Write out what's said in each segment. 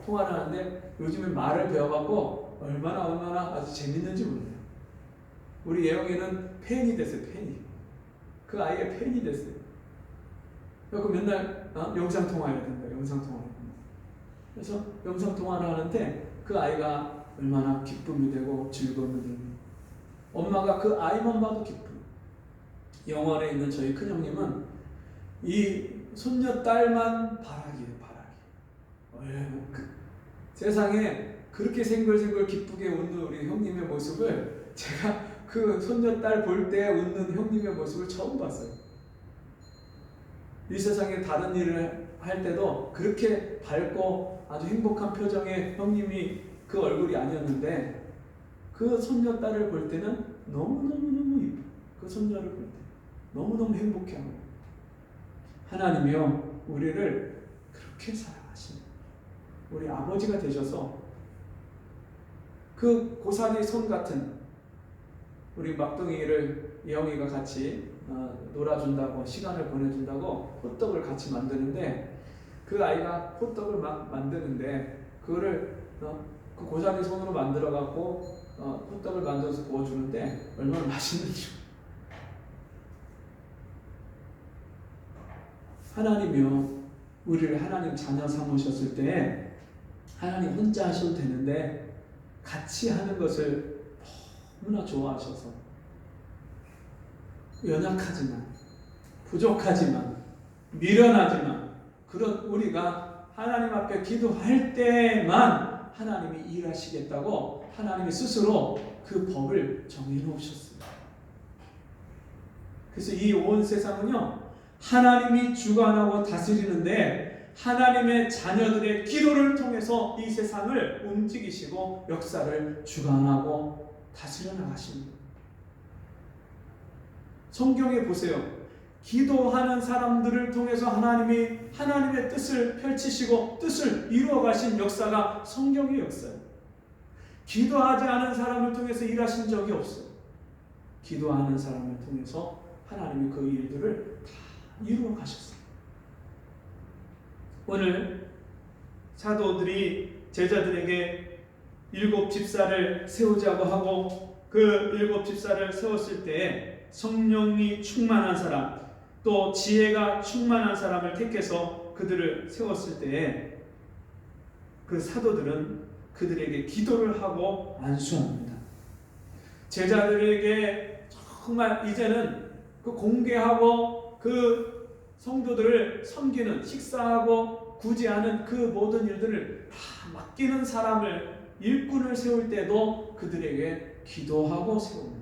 통화를 하는데 요즘에 말을 배워갖고 얼마나 아주 재밌는지 몰라요. 우리 예영이는 팬이 됐어요. 그 아이가 팬이 됐어요. 그래서 맨날 영상통화해야 된다. 영상통화. 그래서 영상통화를 하는데 그 아이가 얼마나 기쁨이 되고 즐거움이 되고, 엄마가 그 아이만 봐도 기쁨. 영월에 있는 저희 큰형님은 이 손녀딸만 바라기예요. 세상에 그렇게 생글생글 기쁘게 웃는 우리 형님의 모습을, 제가 그 손녀딸 볼 때 웃는 형님의 모습을 처음 봤어요. 이 세상에 다른 일을 할 때도 그렇게 밝고 아주 행복한 표정의 형님이 그 얼굴이 아니었는데, 그 손녀딸을 볼 때는 너무너무 이뻐. 그 손녀를 볼 때 너무너무 행복해하고, 하나님이요 우리를 그렇게 사랑하십니다. 우리 아버지가 되셔서 그 고사리 손 같은 우리 막둥이를 예영이가 같이 놀아준다고, 시간을 보내준다고 호떡을 같이 만드는데, 그 아이가 호떡을 막 만드는데 그거를 그 고사리 손으로 만들어 갖고 호떡을 만들어서 구워주는데 얼마나 맛있는지. 하나님이요 우리를 하나님 자녀 삼으셨을 때 하나님 혼자 하셔도 되는데 같이 하는 것을 너무나 좋아하셔서, 연약하지만 부족하지만 미련하지만 그런 우리가 하나님 앞에 기도할 때만 하나님이 일하시겠다고 하나님이 스스로 그 법을 정해놓으셨습니다. 그래서 이 온 세상은요 하나님이 주관하고 다스리는데, 하나님의 자녀들의 기도를 통해서 이 세상을 움직이시고 역사를 주관하고 다스려 나가십니다. 성경에 보세요. 기도하는 사람들을 통해서 하나님이 하나님의 뜻을 펼치시고 뜻을 이루어 가신 역사가 성경의 역사예요. 기도하지 않은 사람을 통해서 일하신 적이 없어요. 기도하는 사람을 통해서 하나님이 그 일들을 다 이루어 가셨어요. 오늘 사도들이 제자들에게 7 집사를 세우자고 하고, 그 7 집사를 세웠을 때 성령이 충만한 사람, 또 지혜가 충만한 사람을 택해서 그들을 세웠을 때 그 사도들은 그들에게 기도를 하고 안수합니다. 제자들에게 정말 이제는 그 공개하고 그 성도들을 섬기는, 식사하고 구제하는 그 모든 일들을 다 맡기는 사람을, 일꾼을 세울 때도 그들에게 기도하고 세웁니다.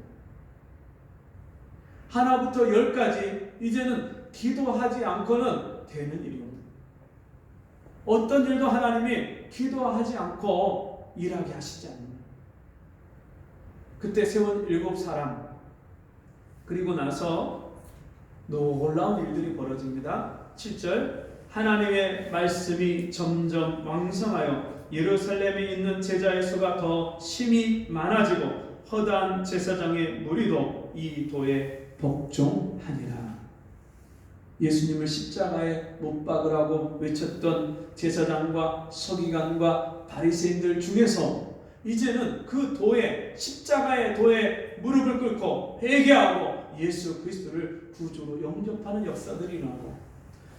하나부터 10까지 이제는 기도하지 않고는 되는 일입니다. 어떤 일도 하나님이 기도하지 않고 일하게 하시지 않습니다. 그때 세운 7 사람, 그리고 나서 놀라운 일들이 벌어집니다. 7절, 하나님의 말씀이 점점 왕성하여 예루살렘에 있는 제자의 수가 더 심히 많아지고 허다한 제사장의 무리도 이 도에 복종하니라. 예수님을 십자가에 못 박으라고 외쳤던 제사장과 서기관과 바리새인들 중에서 이제는 그 도에, 십자가의 도에 무릎을 꿇고 회개하고 예수 그리스도를 구주로 영접하는 역사들이 일어나고,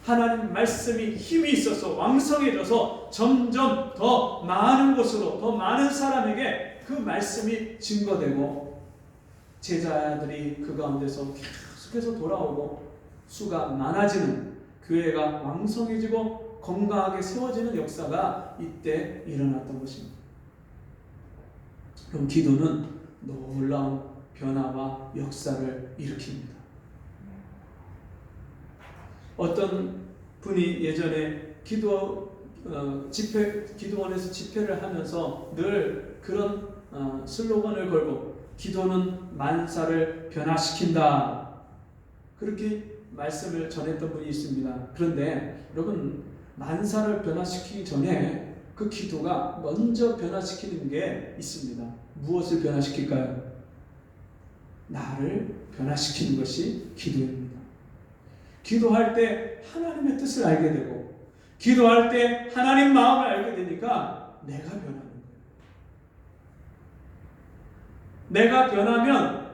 하나님 말씀이 힘이 있어서 왕성해져서 점점 더 많은 곳으로, 더 많은 사람에게 그 말씀이 증거되고, 제자들이 그 가운데서 계속해서 돌아오고 수가 많아지는, 교회가 왕성해지고 건강하게 세워지는 역사가 이때 일어났던 것입니다. 그럼 기도는 놀라운 변화와 역사를 일으킵니다. 어떤 분이 예전에 기도원에서 집회를 하면서 늘 그런 슬로건을 걸고, 기도는 만사를 변화시킨다, 그렇게 말씀을 전했던 분이 있습니다. 그런데 여러분, 만사를 변화시키기 전에 그 기도가 먼저 변화시키는 게 있습니다. 무엇을 변화시킬까요? 나를 변화시키는 것이 기도입니다. 기도할 때 하나님의 뜻을 알게 되고, 기도할 때 하나님 마음을 알게 되니까 내가 변하는 거예요. 내가 변하면,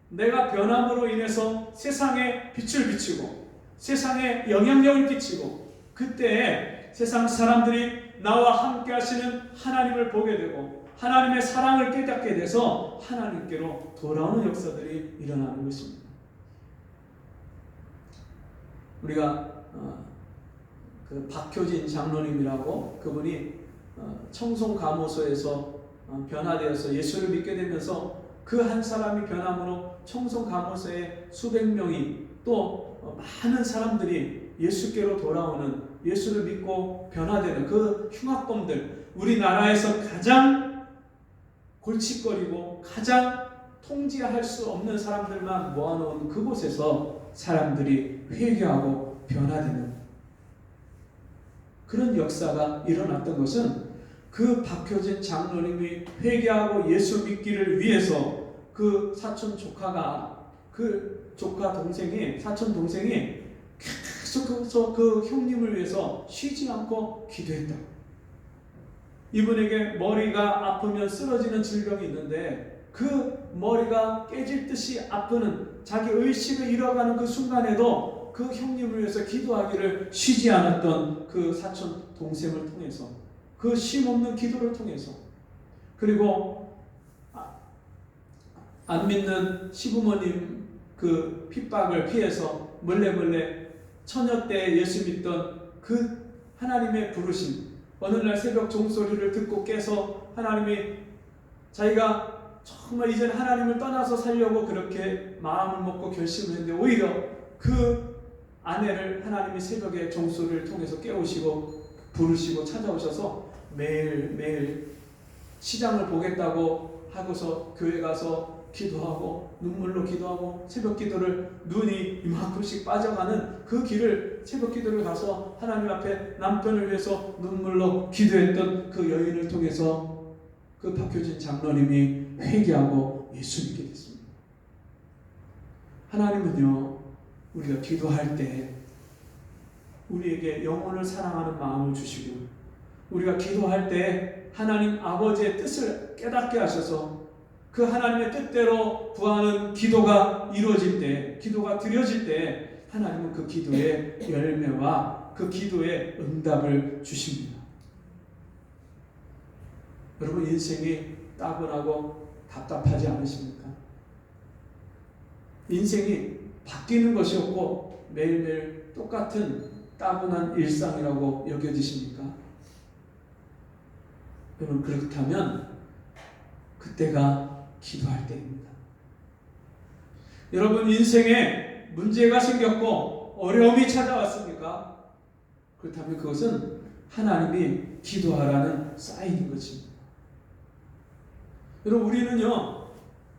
내가 변함으로 인해서 세상에 빛을 비추고 세상에 영향력을 끼치고, 그때 세상 사람들이 나와 함께 하시는 하나님을 보게 되고 하나님의 사랑을 깨닫게 돼서 하나님께로 돌아오는 역사들이 일어나는 것입니다. 우리가 그 박효진 장로님이라고, 그분이 청송가모소에서 변화되어서 예수를 믿게 되면서 그 한 사람이 변함으로 청송가모소에 수백 명이, 또 많은 사람들이 예수께로 돌아오는, 예수를 믿고 변화되는 그 흉악범들, 우리나라에서 가장 골칫거리고 가장 통제할 수 없는 사람들만 모아놓은 그곳에서 사람들이 회개하고 변화되는 그런 역사가 일어났던 것은, 그 박효진 장로님이 회개하고 예수 믿기를 위해서 그 사촌 조카가, 그 조카 동생이, 사촌 동생이 계속 그 형님을 위해서 쉬지 않고 기도했다. 이분에게 머리가 아프면 쓰러지는 질병이 있는데, 그 머리가 깨질 듯이 아프는, 자기 의식을 잃어가는 그 순간에도 그 형님을 위해서 기도하기를 쉬지 않았던 그 사촌 동생을 통해서, 그 쉼없는 기도를 통해서, 그리고 안 믿는 시부모님 그 핍박을 피해서 몰래 처녀 때 예수 믿던 그 하나님의 부르심, 어느 날 새벽 종소리를 듣고 깨서 하나님이, 자기가 정말 이제는 하나님을 떠나서 살려고 그렇게 마음을 먹고 결심을 했는데, 오히려 그 아내를 하나님이 새벽에 종소리를 통해서 깨우시고 부르시고 찾아오셔서 매일 시장을 보겠다고 하고서 교회 가서 기도하고 눈물로 기도하고 새벽 기도를, 눈이 이만큼씩 빠져가는 그 길을, 새벽 기도를 가서 하나님 앞에 남편을 위해서 눈물로 기도했던 그 여인을 통해서 그 박효진 장로님이 회개하고 예수 믿게 됐습니다. 하나님은요, 우리가 기도할 때 우리에게 영혼을 사랑하는 마음을 주시고, 우리가 기도할 때 하나님 아버지의 뜻을 깨닫게 하셔서 그 하나님의 뜻대로 구하는 기도가 이루어질 때, 기도가 드려질 때 하나님은 그 기도의 열매와 그 기도의 응답을 주십니다. 여러분, 인생이 따분하고 답답하지 않으십니까? 인생이 바뀌는 것이 없고 매일매일 똑같은 따분한 일상이라고 여겨지십니까? 여러분, 그렇다면 그때가 기도할 때입니다. 여러분, 인생에 문제가 생겼고 어려움이 찾아왔습니까? 그렇다면 그것은 하나님이 기도하라는 사인인 것입니다. 여러분, 우리는요,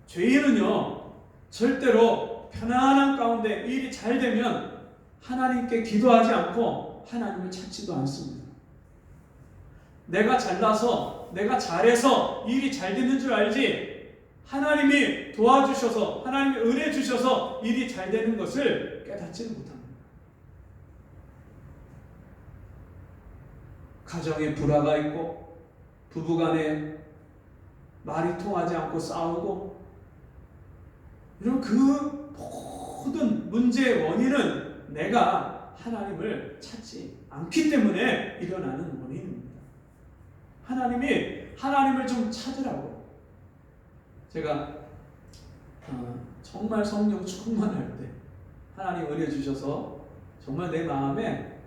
죄인은요, 절대로 편안한 가운데 일이 잘 되면 하나님께 기도하지 않고 하나님을 찾지도 않습니다. 내가 잘나서, 내가 잘해서 일이 잘 되는 줄 알지, 하나님이 도와주셔서, 하나님이 은혜 주셔서 일이 잘 되는 것을 깨닫지는 못합니다. 가정에 불화가 있고 부부간에 말이 통하지 않고 싸우고, 이런 그 모든 문제의 원인은 내가 하나님을 찾지 않기 때문에 일어나는 원인입니다. 하나님을 좀 찾으라고. 제가 정말 성령 충만할 때 하나님 은혜 주셔서 정말 내 마음에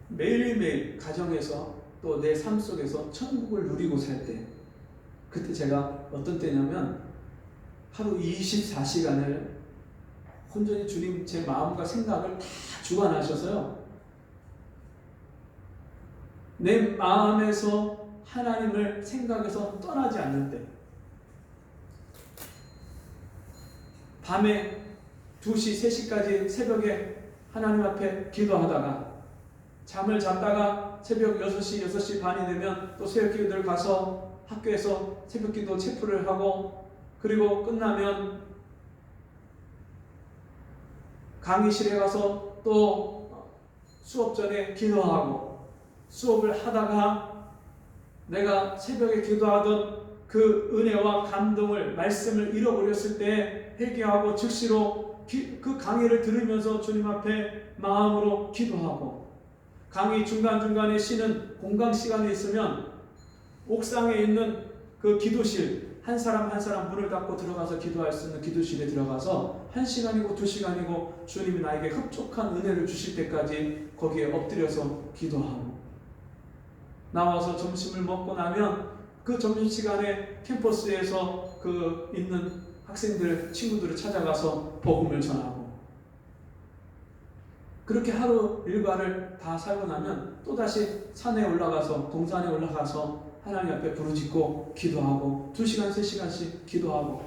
매일매일 가정에서 또 내 삶 속에서 천국을 누리고 살 때, 그때 제가 어떤 때냐면 하루 24시간을 온전히 주님 제 마음과 생각을 다 주관하셔서요, 내 마음에서 하나님을 생각해서 떠나지 않는 때, 밤에 2시, 3시까지 새벽에 하나님 앞에 기도하다가 잠을 잤다가 새벽 6시 반이 되면 또 새벽 기도를 가서 학교에서 새벽 기도 체프를 하고, 그리고 끝나면 강의실에 가서 또 수업 전에 기도하고, 수업을 하다가 내가 새벽에 기도하던 그 은혜와 감동을, 말씀을 잃어버렸을 때 회개하고 즉시로 그 강의를 들으면서 주님 앞에 마음으로 기도하고, 강의 중간중간에 쉬는 공강 시간이 있으면 옥상에 있는 그 기도실, 한 사람 한 사람 문을 닫고 들어가서 기도할 수 있는 기도실에 들어가서 1시간이고 2시간이고 주님이 나에게 흡족한 은혜를 주실 때까지 거기에 엎드려서 기도하고, 나와서 점심을 먹고 나면 그 점심시간에 캠퍼스에서 그 있는 학생들, 친구들을 찾아가서 복음을 전하고, 그렇게 하루 일과를 다 살고 나면 또다시 산에 올라가서, 동산에 올라가서 하나님 앞에 부르짖고 기도하고 2시간, 3시간씩 기도하고,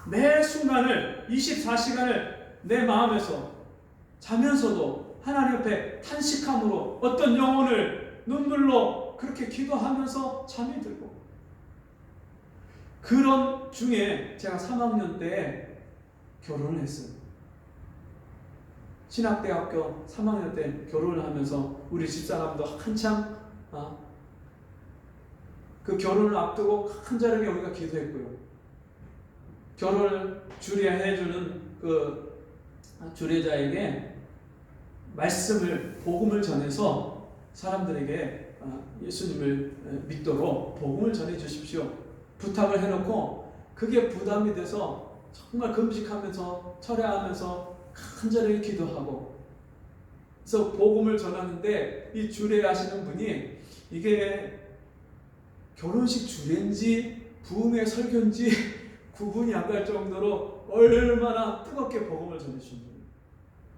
매 순간을 24시간을 내 마음에서 자면서도 하나님 앞에 탄식함으로 어떤 영혼을 눈물로 그렇게 기도하면서 잠이 들고, 그런 중에 제가 3학년 때 결혼을 했어요. 신학대학교 3학년 때 결혼을 하면서 우리 집사람도 한참 그 결혼을 앞두고 한자르게 우리가 기도했고요. 결혼을 주례해주는 그 주례자에게 말씀을, 복음을 전해서 사람들에게 예수님을 믿도록 복음을 전해 주십시오 부탁을 해놓고, 그게 부담이 돼서 정말 금식하면서 철야하면서 간절히 기도하고, 그래서 복음을 전하는데 이 주례하시는 분이 이게 결혼식 주례인지 부흥회 설교인지 구분이 안 갈 정도로 얼마나 뜨겁게 복음을 전해주신 분이에요.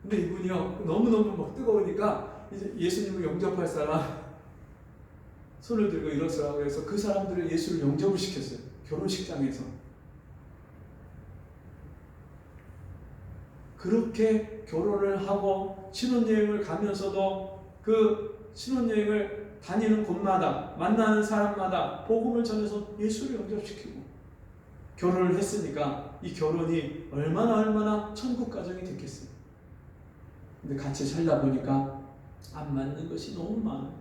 근데 이분이요, 너무너무 막 뜨거우니까 이제 예수님을 영접할 사람 손을 들고 일어서라고 해서 그 사람들을 예수를 영접을 시켰어요. 결혼식장에서. 그렇게 결혼을 하고 신혼여행을 가면서도 그 신혼여행을 다니는 곳마다 만나는 사람마다 복음을 전해서 예수를 영접시키고, 결혼을 했으니까 이 결혼이 얼마나 천국 가정이 됐겠어요. 근데 같이 살다 보니까 안 맞는 것이 너무 많아요.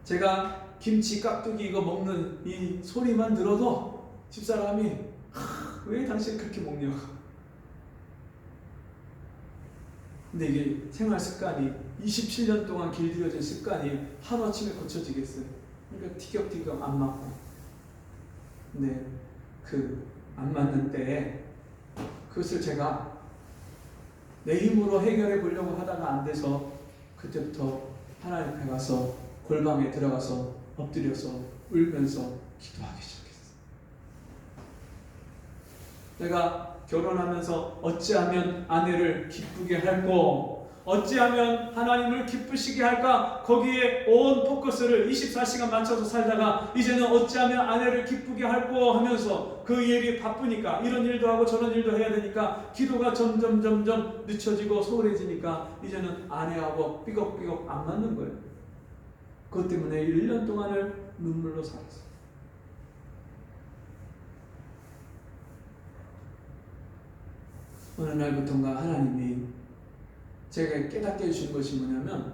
제가 김치 깍두기 이거 먹는 이 소리만 들어도 집사람이 왜 당신 그렇게 먹냐고. 근데 이게 생활 습관이 27년 동안 길들여진 습관이 하루아침에 고쳐지겠어요. 그러니까 티격태격 안 맞고. 근데 그 안 맞는 때에 그것을 제가 내 힘으로 해결해 보려고 하다가 안 돼서 그때부터 하나님 앞에 가서 골방에 들어가서 엎드려서 울면서 기도하기 시작했어요. 내가 결혼하면서 어찌하면 아내를 기쁘게 할까, 어찌하면 하나님을 기쁘시게 할까, 거기에 온 포커스를 24시간 맞춰서 살다가 이제는 어찌하면 아내를 기쁘게 할까 하면서 그 일이 바쁘니까 이런 일도 하고 저런 일도 해야 되니까 기도가 점점 늦춰지고 소홀해지니까 이제는 아내하고 삐걱삐걱 안 맞는 거예요. 그것 때문에 1년 동안을 눈물로 살았어요. 어느 날부터인가 하나님이 제가 깨닫게 해주신 것이 뭐냐면,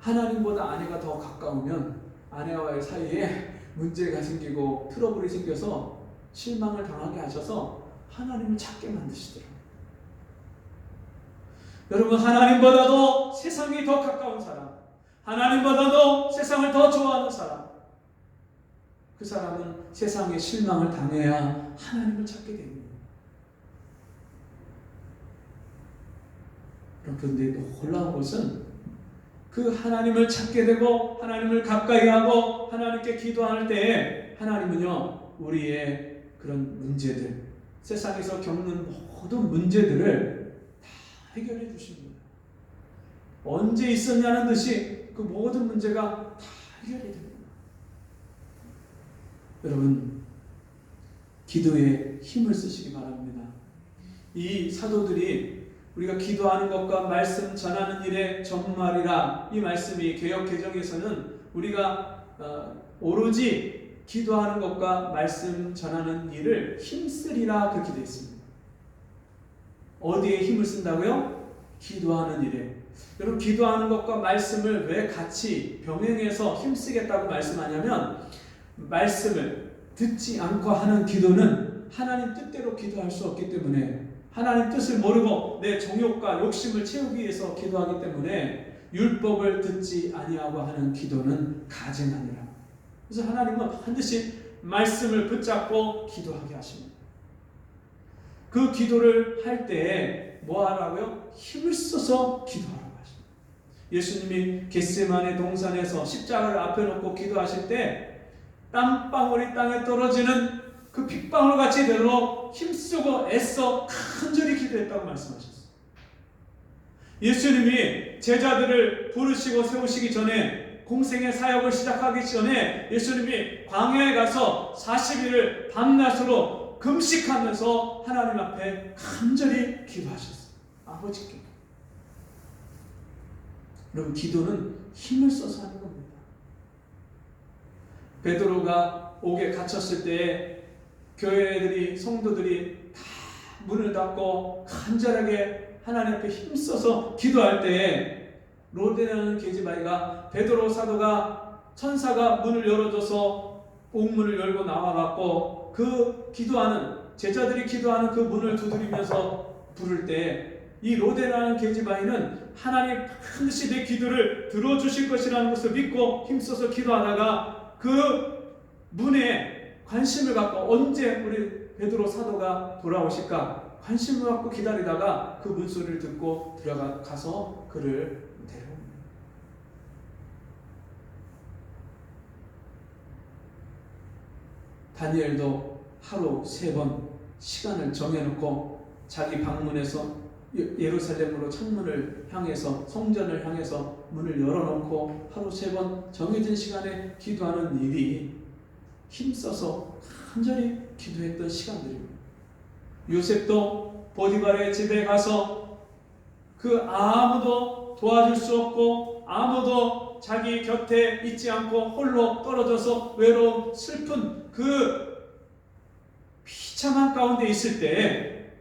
하나님보다 아내가 더 가까우면 아내와의 사이에 문제가 생기고 트러블이 생겨서 실망을 당하게 하셔서 하나님을 찾게 만드시더라고요. 여러분, 하나님보다도 세상이 더 가까운 사람, 하나님보다도 세상을 더 좋아하는 사람, 그 사람은 세상에 실망을 당해야 하나님을 찾게 됩니다. 그런데 놀라운 것은 그 하나님을 찾게 되고 하나님을 가까이 하고 하나님께 기도할 때에 하나님은요, 우리의 그런 문제들, 세상에서 겪는 모든 문제들을 다 해결해 주십니다. 언제 있었냐는 듯이 그 모든 문제가 다 해결이 됩니다. 여러분, 기도에 힘을 쓰시기 바랍니다. 이 사도들이 우리가 기도하는 것과 말씀 전하는 일에 전무하리라, 이 말씀이 개역 개정에서는 우리가 오로지 기도하는 것과 말씀 전하는 일을 힘쓰리라 그렇게 되어 있습니다. 어디에 힘을 쓴다고요? 기도하는 일에. 여러분, 기도하는 것과 말씀을 왜 같이 병행해서 힘쓰겠다고 말씀하냐면, 말씀을 듣지 않고 하는 기도는 하나님 뜻대로 기도할 수 없기 때문에, 하나님 뜻을 모르고 내 정욕과 욕심을 채우기 위해서 기도하기 때문에 율법을 듣지 아니하고 하는 기도는 가증하니라. 그래서 하나님은 반드시 말씀을 붙잡고 기도하게 하십니다. 그 기도를 할 때에 뭐 하라고요? 힘을 써서 기도하라고 하십니다. 예수님이 겟세마네 동산에서 십자가를 앞에 놓고 기도하실 때 땀방울이 땅에 떨어지는 그 핏방울 같이 되도록 힘쓰고 애써 간절히 기도했다고 말씀하셨어요. 예수님이 제자들을 부르시고 세우시기 전에, 공생의 사역을 시작하기 전에 예수님이 광야에 가서 40일을 밤낮으로 금식하면서 하나님 앞에 간절히 기도하셨어요. 아버지께. 여러분, 기도는 힘을 써서 하는 겁니다. 베드로가 옥에 갇혔을 때 교회들이, 성도들이 다 문을 닫고 간절하게 하나님 앞에 힘써서 기도할 때 로데라는 계집아이가 베드로 사도가 천사가 문을 열어줘서 옥문을 열고 나와갖고 그 기도하는, 제자들이 기도하는 그 문을 두드리면서 부를 때 이 로데라는 계집아이는 하나님 반드시 내 기도를 들어주실 것이라는 것을 믿고 힘써서 기도하다가 그 문에 관심을 갖고 언제 우리 베드로 사도가 돌아오실까 관심을 갖고 기다리다가 그 문소리를 듣고 들어가서 그를 데려옵니다. 다니엘도 하루 3번 시간을 정해놓고 자기 방문에서 예루살렘으로 창문을 향해서, 성전을 향해서 문을 열어놓고 하루 3번 정해진 시간에 기도하는 일이 힘써서 간절히 기도했던 시간들입니다. 요셉도 보디발의 집에 가서 그 아무도 도와줄 수 없고 아무도 자기 곁에 있지 않고 홀로 떨어져서 외로운 슬픈 그 비참한 가운데 있을 때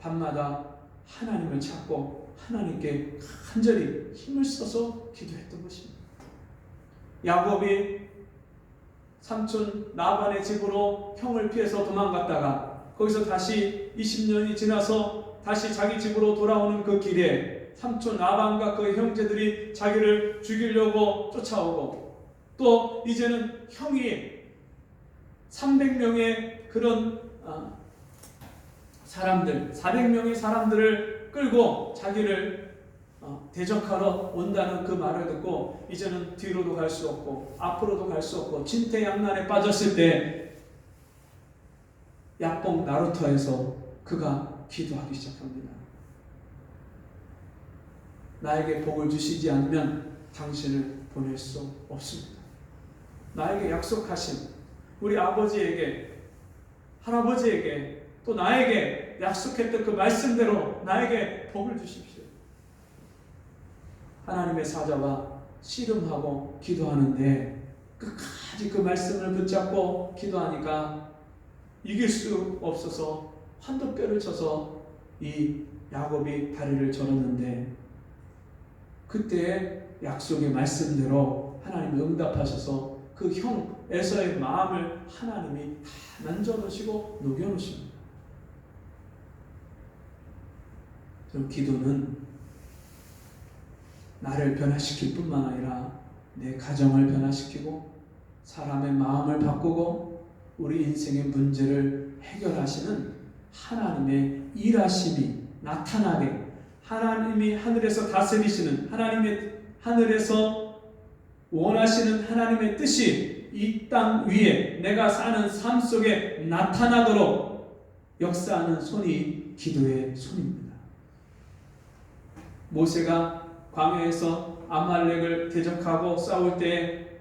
밤마다 하나님을 찾고 하나님께 간절히 힘을 써서 기도했던 것입니다. 야곱이 삼촌 라반의 집으로 형을 피해서 도망갔다가 거기서 다시 20년이 지나서 다시 자기 집으로 돌아오는 그 길에 삼촌 라반과 그 형제들이 자기를 죽이려고 쫓아오고, 또 이제는 형이 300명의 그런 사람들, 400명의 사람들을 끌고 자기를 대적하러 온다는 그 말을 듣고 이제는 뒤로도 갈 수 없고 앞으로도 갈 수 없고 진퇴양난에 빠졌을 때 약봉 나루터에서 그가 기도하기 시작합니다. 나에게 복을 주시지 않으면 당신을 보낼 수 없습니다. 나에게 약속하신 우리 아버지에게, 할아버지에게, 또 나에게 약속했던 그 말씀대로 나에게 복을 주십시오. 하나님의 사자가 씨름하고 기도하는데 끝까지 그 말씀을 붙잡고 기도하니까 이길 수 없어서 환도뼈를 쳐서 이 야곱이 다리를 절었는데, 그때 약속의 말씀대로 하나님이 응답하셔서 그 형 에서의 마음을 하나님이 다 만져놓으시고 녹여놓으십니다. 기도는 나를 변화시킬 뿐만 아니라 내 가정을 변화시키고 사람의 마음을 바꾸고 우리 인생의 문제를 해결하시는 하나님의 일하심이 나타나게, 하나님이 하늘에서 다스리시는, 하나님의 하늘에서 원하시는 하나님의 뜻이 이 땅 위에 내가 사는 삶 속에 나타나도록 역사하는 손이 기도의 손입니다. 모세가 광야에서 아말렉을 대적하고 싸울 때,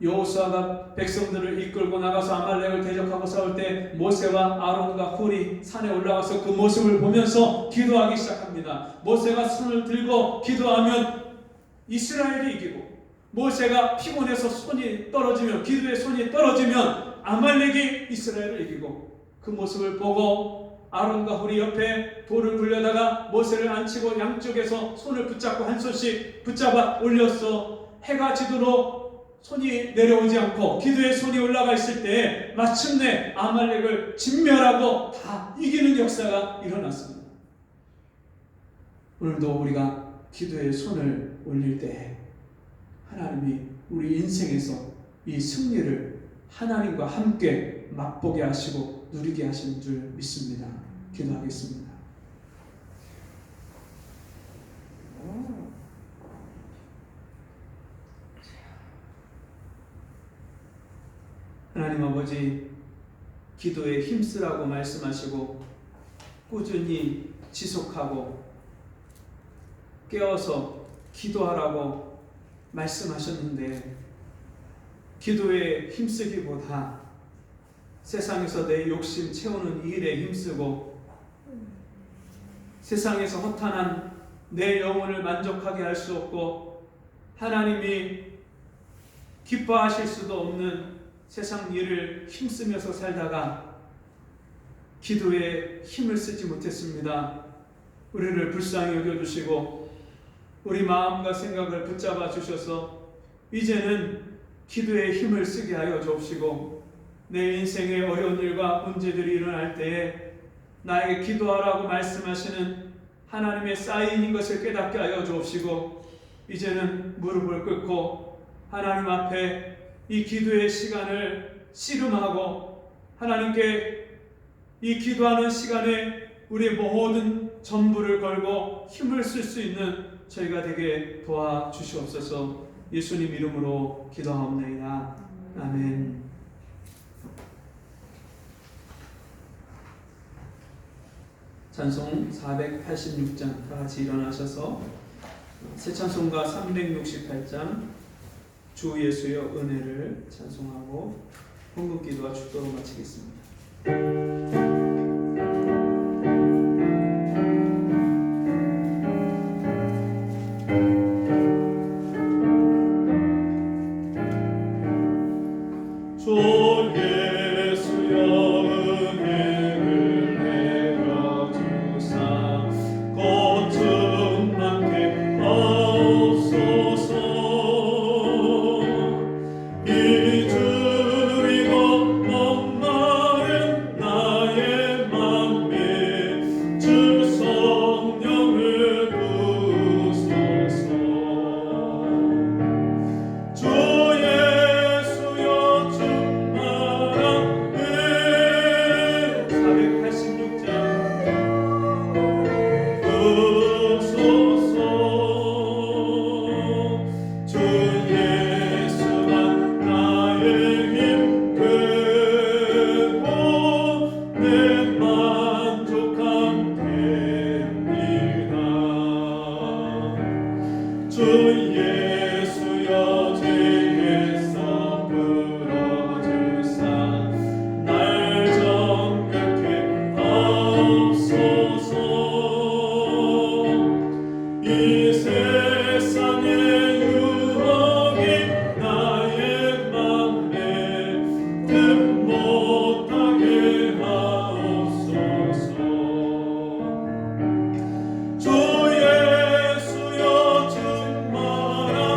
여호수아가 백성들을 이끌고 나가서 아말렉을 대적하고 싸울 때 모세와 아론과 훌이 산에 올라가서 그 모습을 보면서 기도하기 시작합니다. 모세가 손을 들고 기도하면 이스라엘이 이기고, 모세가 피곤해서 손이 떨어지면, 기도의 손이 떨어지면 아말렉이 이스라엘을 이기고, 그 모습을 보고 아론과 홀이 옆에 돌을 굴려다가 모세를 앉히고 양쪽에서 손을 붙잡고 한 손씩 붙잡아 올렸어. 해가 지도록 손이 내려오지 않고 기도의 손이 올라가 있을 때 마침내 아말렉을 진멸하고 다 이기는 역사가 일어났습니다. 오늘도 우리가 기도의 손을 올릴 때 하나님이 우리 인생에서 이 승리를 하나님과 함께 맛보게 하시고 누리게 하시는 줄 믿습니다. 기도하겠습니다. 하나님 아버지, 기도에 힘쓰라고 말씀하시고 꾸준히 지속하고 깨어서 기도하라고 말씀하셨는데, 기도에 힘쓰기보다 세상에서 내 욕심 채우는 일에 힘쓰고 세상에서 허탄한 내 영혼을 만족하게 할 수 없고 하나님이 기뻐하실 수도 없는 세상 일을 힘쓰면서 살다가 기도에 힘을 쓰지 못했습니다. 우리를 불쌍히 여겨주시고 우리 마음과 생각을 붙잡아 주셔서 이제는 기도에 힘을 쓰게 하여 주옵시고, 내 인생의 어려운 일과 문제들이 일어날 때에 나에게 기도하라고 말씀하시는 하나님의 사인인 것을 깨닫게 하여 주옵시고, 이제는 무릎을 꿇고 하나님 앞에 이 기도의 시간을 씨름하고 하나님께 이 기도하는 시간에 우리의 모든 전부를 걸고 힘을 쓸 수 있는 저희가 되게 도와주시옵소서. 예수님 이름으로 기도하옵나이다. 아멘. 찬송 486장 다 같이 일어나셔서 새 찬송가 368장 주 예수여 은혜를 찬송하고 헌금 기도와 축도로 마치겠습니다. 주 예수여 충만한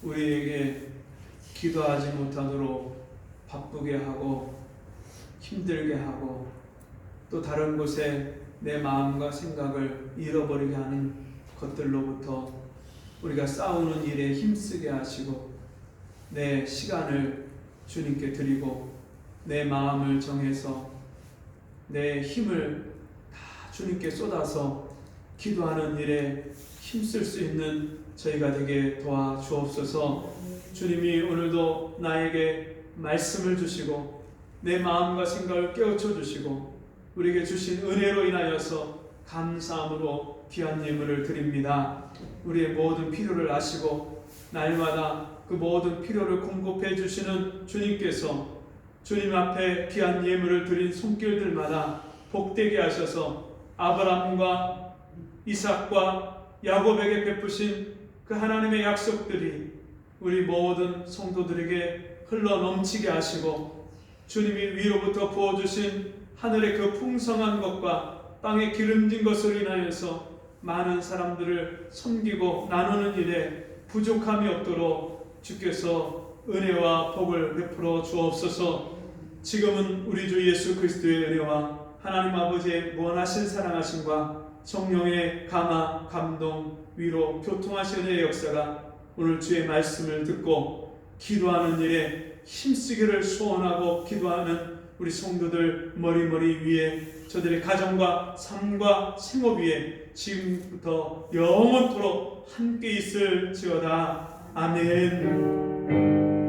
우리에게 기도하지 못하도록 바쁘게 하고 힘들게 하고 또 다른 곳에 내 마음과 생각을 잃어버리게 하는 것들로부터 우리가 싸우는 일에 힘쓰게 하시고 내 시간을 주님께 드리고 내 마음을 정해서 내 힘을 다 주님께 쏟아서 기도하는 일에 힘쓸 수 있는 저희가 되게 도와주옵소서. 주님이 오늘도 나에게 말씀을 주시고 내 마음과 생각을 깨우쳐 주시고 우리에게 주신 은혜로 인하여서 감사함으로 귀한 예물을 드립니다. 우리의 모든 필요를 아시고 날마다 그 모든 필요를 공급해 주시는 주님께서 주님 앞에 귀한 예물을 드린 손길들마다 복되게 하셔서 아브라함과 이삭과 야곱에게 베푸신 그 하나님의 약속들이 우리 모든 성도들에게 흘러 넘치게 하시고 주님이 위로부터 부어주신 하늘의 그 풍성한 것과 땅의 기름진 것으로 인하여서 많은 사람들을 섬기고 나누는 일에 부족함이 없도록 주께서 은혜와 복을 베풀어 주옵소서. 지금은 우리 주 예수 그리스도의 은혜와 하나님 아버지의 무한하신 사랑하심과 성령의 감화, 감동, 위로, 교통하신 은혜의 역사가 오늘 주의 말씀을 듣고 기도하는 일에 힘쓰기를 소원하고 기도하는 우리 성도들 머리머리 위에 저들의 가정과 삶과 생업 위에 지금부터 영원토록 함께 있을지어다. 아멘.